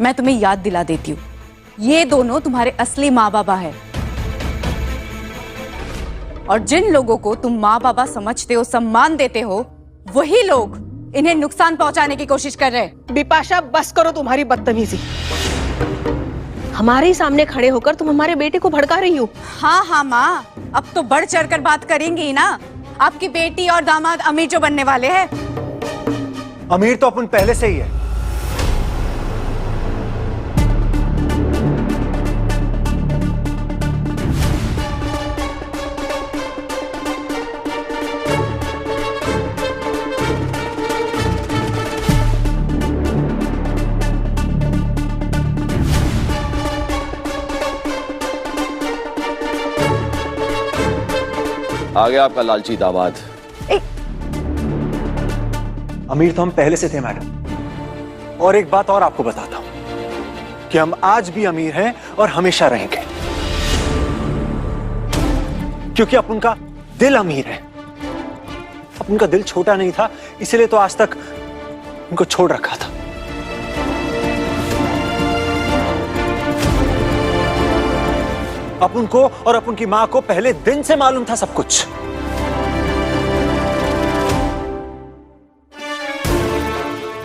मैं तुम्हें याद दिला देती हूँ, ये दोनों तुम्हारे असली माँ बाबा है। और जिन लोगों को तुम माँ बाबा समझते हो, सम्मान देते हो, वही लोग इन्हें नुकसान पहुंचाने की कोशिश कर रहे हैं। बिपाशा, बस करो तुम्हारी बदतमीजी। हमारे ही सामने खड़े होकर तुम हमारे बेटे को भड़का रही हो। हाँ हाँ माँ, अब तो बढ़ चढ़कर बात करेंगी ही ना। आपकी बेटी और दामाद अमीर जो बनने वाले हैं। अमीर तो अपन पहले से ही है। आ गया आपका लालची दामाद। अमीर तो हम पहले से थे मैडम। और एक बात और आपको बताता हूं कि हम आज भी अमीर हैं और हमेशा रहेंगे, क्योंकि अपन का दिल अमीर है। अपन का दिल छोटा नहीं था, इसलिए तो आज तक उनको छोड़ रखा था। अपन को और अपन की मां को पहले दिन से मालूम था सब कुछ।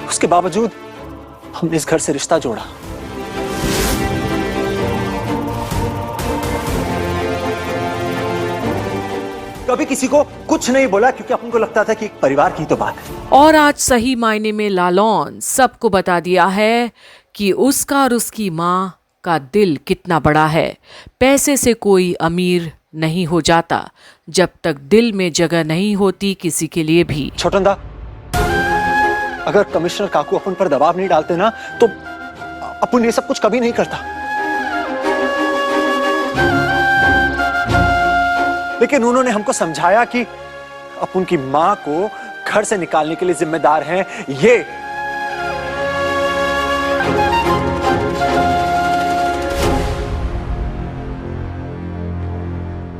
उसके बावजूद हमने इस घर से रिश्ता जोड़ा। कभी किसी को कुछ नहीं बोला, क्योंकि अपन को लगता था कि एक परिवार की तो बात है। और आज सही मायने में लालौन सबको बता दिया है कि उसका और उसकी मां का दिल कितना बड़ा है। पैसे से कोई अमीर नहीं हो जाता जब तक दिल में जगह नहीं होती किसी के लिए भी। छोटंदा, अगर कमिश्नर काकू अपन पर दबाव नहीं डालते ना, तो अपन ये सब कुछ कभी नहीं करता। लेकिन उन्होंने हमको समझाया कि अपन की मां को घर से निकालने के लिए जिम्मेदार हैं ये।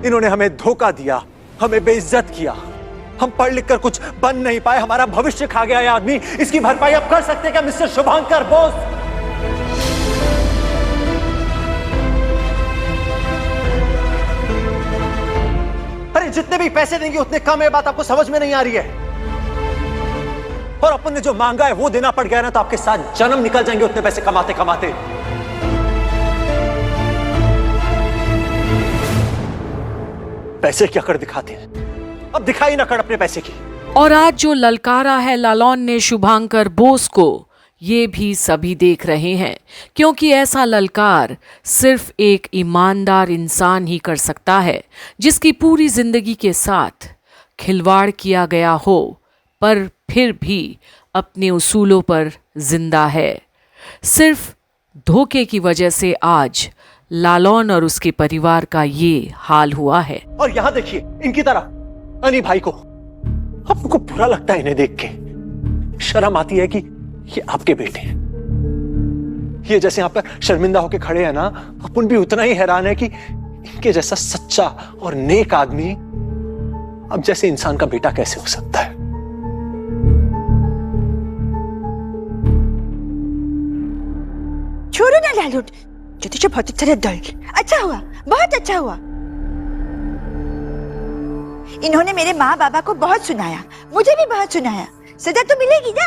इन्होंने हमें धोखा दिया, हमें बेइज्जत किया। हम पढ़ लिख कर कुछ बन नहीं पाए, हमारा भविष्य खा गया ये आदमी। इसकी भरपाई आप कर सकते हैं क्या मिस्टर शुभांकर बोस? अरे जितने भी पैसे देंगे उतने कम है, बात आपको समझ में नहीं आ रही है? और अपन ने जो मांगा है वो देना पड़ गया ना, तो आपके साथ जन्म निकल जाएंगे उतने पैसे कमाते कमाते। पैसे क्या कर दिखाते हैं, अब दिखाई ना कर अपने पैसे की। और आज जो ललकारा है लालौन ने शुभांकर बोस को, ये भी सभी देख रहे हैं, क्योंकि ऐसा ललकार सिर्फ एक ईमानदार इंसान ही कर सकता है, जिसकी पूरी जिंदगी के साथ खिलवाड़ किया गया हो पर फिर भी अपने उसूलों पर जिंदा है। सिर्फ धोखे की वजह से आज लालौन और उसके परिवार का ये हाल हुआ है। और यहां देखिए इनकी तरह अनी भाई को, आपको बुरा लगता है इन्हें देख के? शर्म आती है कि ये आपके बेटे हैं। ये जैसे यहां पर शर्मिंदा होकर खड़े हैं ना, अपन भी उतना ही हैरान है कि इनके जैसा सच्चा और नेक आदमी अब जैसे इंसान का बेटा कैसे हो सकता है। छोड़ो ना लालूट, जो तुझे बहुत अच्छा डर। अच्छा हुआ, बहुत अच्छा हुआ। इन्होंने मेरे माँ बाबा को बहुत सुनाया, मुझे भी बहुत सुनाया। सजा तो मिलेगी ना?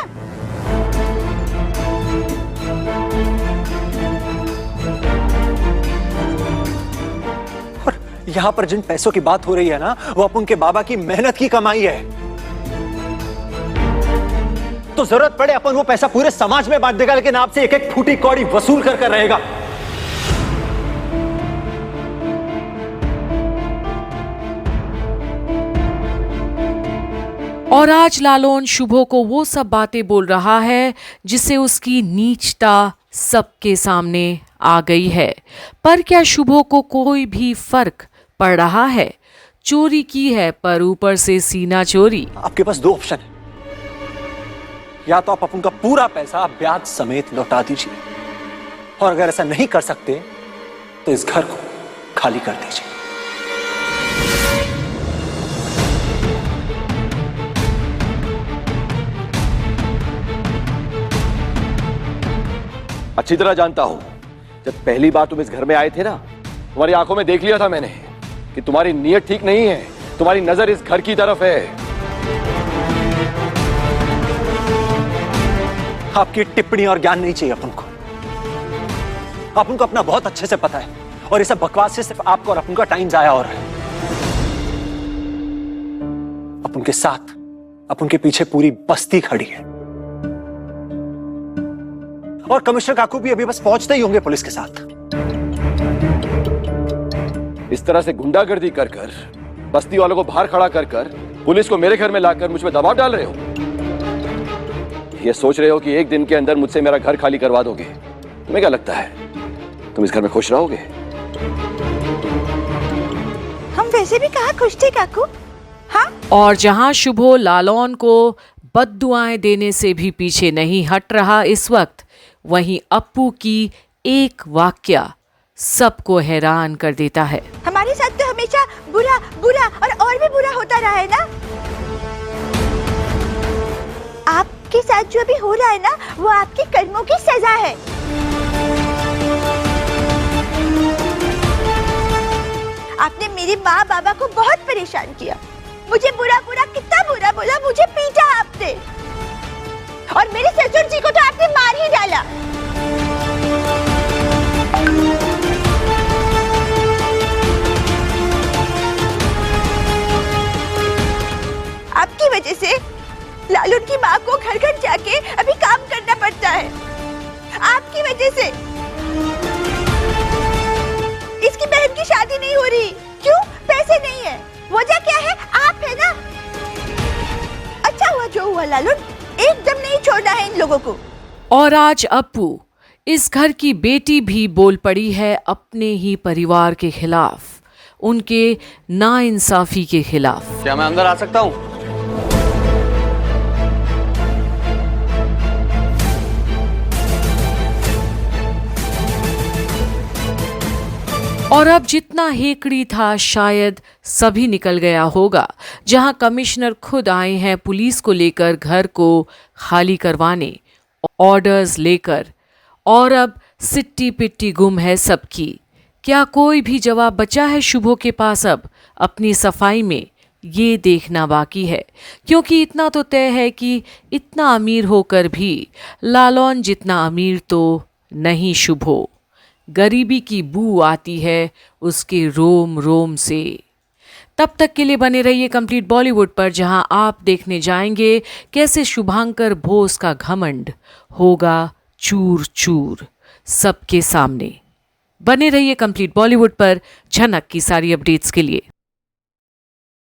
और यहाँ पर जिन पैसों की बात हो रही है ना, वो अपन के बाबा की मेहनत की कमाई है। तो जरूरत पड़े अपन वो पैसा पूरे समाज में बांट देगा, लेकिन आपसे एक एक फूटी कौड़ी वसूल कर कर रहेगा। और आज लालौन शुभो को वो सब बातें बोल रहा है जिससे उसकी नीचता सबके सामने आ गई है। पर क्या शुभो को कोई भी फर्क पड़ रहा है? चोरी की है पर ऊपर से सीना चोरी। आपके पास दो ऑप्शन है, या तो आप अपन का पूरा पैसा ब्याज समेत लौटा दीजिए, और अगर ऐसा नहीं कर सकते तो इस घर को खाली कर दीजिए। अच्छी तरह जानता हूं। जब पहली बार तुम इस घर में आए थे ना, तुम्हारी आंखों में देख लिया था मैंने कि तुम्हारी नीयत ठीक नहीं है, तुम्हारी नजर इस घर की तरफ है। आपकी टिप्पणी और ज्ञान नहीं चाहिए अपन को। अपन को अपना बहुत अच्छे से पता है और इस बकवास से सिर्फ आपको और अपन का टाइम जाया हो रहा है। अपन के साथ, अपन के पीछे पूरी बस्ती खड़ी है और कमिश्नर काकू भी अभी बस पहुंचते ही होंगे पुलिस के साथ। इस तरह से गुंडागर्दी कर कर, बस्ती वालों को बाहर खड़ा कर कर, पुलिस को मेरे घर में लाकर मुझ पे दबाव डाल रहे हो। ये सोच रहे हो कि एक दिन के अंदर मुझसे मेरा घर खाली करवा दोगे। तुम्हें क्या लगता है तुम इस घर में खुश रहोगे? हम वैसे भी कहाँ खुश थे काकू। हाँ, और जहां शुभो लालौन को बद्दुआएं देने से भी पीछे नहीं हट रहा इस वक्त, वहीं अप्पू की एक वाक्या सबको हैरान कर देता है। हमारे साथ तो हमेशा बुरा बुरा और भी बुरा होता रहा है ना। आपके साथ जो भी हो रहा है ना, वो आपके कर्मों की सजा है। आपने मेरे माँ बाबा को बहुत परेशान किया, मुझे बुरा बुरा कितना बुरा बोला, मुझे पीटा आपने, और मेरे ससुर जी को तो आपने मार ही डाला। आपकी वजह से लालू की माँ को घर घर जाके अभी काम करना पड़ता है। आपकी वजह से इसकी बहन की शादी नहीं हो रही। क्यों? पैसे नहीं है। वजह क्या है? आप है ना। अच्छा हुआ जो हुआ लालू, एकदम नहीं छोड़ना है इन लोगों को। और आज अप्पू, इस घर की बेटी भी बोल पड़ी है अपने ही परिवार के खिलाफ, उनके नाइंसाफी के खिलाफ। क्या मैं अंदर आ सकता हूं? और अब जितना हेकड़ी था शायद सभी निकल गया होगा, जहां कमिश्नर खुद आए हैं पुलिस को लेकर घर को खाली करवाने, ऑर्डर्स लेकर, और अब सिट्टी पिट्टी गुम है सबकी। क्या कोई भी जवाब बचा है शुभो के पास अब अपनी सफाई में? ये देखना बाकी है, क्योंकि इतना तो तय है कि इतना अमीर होकर भी लालौन जितना अमीर तो नहीं शुभो। गरीबी की बू आती है उसके रोम रोम से। तब तक के लिए बने रहिए कंप्लीट बॉलीवुड पर, जहां आप देखने जाएंगे कैसे शुभांकर बोस का घमंड होगा चूर चूर सबके सामने। बने रहिए कंप्लीट बॉलीवुड पर झनक की सारी अपडेट्स के लिए।